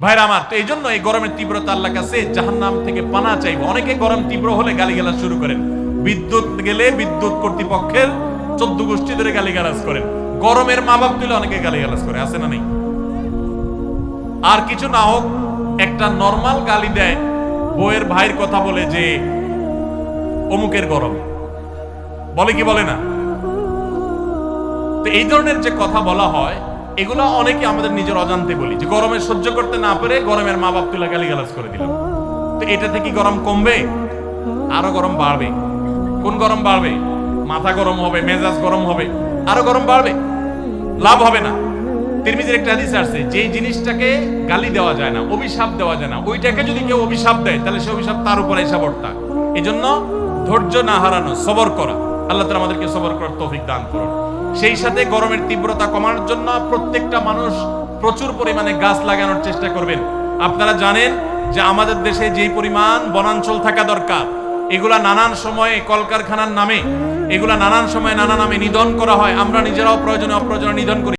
ভাইরা আমার, তো এই জন্য এই গরমের তীব্রতা আল্লাহর কাছে জাহান্নাম থেকে পানা চাইবো। অনেকে গরম তীব্র হলে গালিগালাজ শুরু করেন, বিদ্যুৎ গেলে বিদ্যুৎ কর্তৃপক্ষের 14 গোষ্ঠী ধরে গালিগালাজ করেন, গরমের মা বাপ তুলে অনেকে গালিগালাজ করে, আছে না নেই? আর কিছু না হোক একটা নরমাল গালি দেয়, বউয়ের ভাইয়ের কথা বলে যে অমুকের গরম, বলে কি বলে না? তো এই ধরনের যে কথা বলা হয়, এগুলো অনেকে আমাদের নিজের অজান্তে বলি, যে গরমে সহ্য করতে না পেরে গরমের মা বাপ তুলে গালিগালাজ করে দিলাম। তো এটা থেকে গরম কমবে? আরো গরম বাড়বে। কোন গরম বাড়বে? মাথা গরম হবে, মেজাজ গরম হবে, আরো গরম বাড়বে, লাভ হবে না। তিরমিজির একটা হাদিস আছে, যে জিনিসটাকে গালি দেওয়া যায় না, অভিশাপ দেওয়া যায় না, ওইটাকে যদি কেউ অভিশাপ দেয় তাহলে সে অভিশাপ তার উপরে এসে পড়তা। এই জন্য ধৈর্য না হারানো, সবর করা। আল্লাহ তাআলা আমাদেরকে সবর করার তৌফিক দান করুন। সেই সাথে গরমের তীব্রতা কমানোর জন্য প্রত্যেকটা মানুষ প্রচুর পরিমাণে গাছ লাগানোর চেষ্টা করবেন। আপনারা জানেন যে আমাদের দেশে যেই পরিমাণ বনাঞ্চল থাকা দরকার, এগুলা নানান সময়ে কলকারখানার নামে, এগুলা নানান সময়ে নানা নামে নিধন করা হয়। আমরা নিজেরাও প্রয়োজনে অপ্রয়োজনে নিধন করি।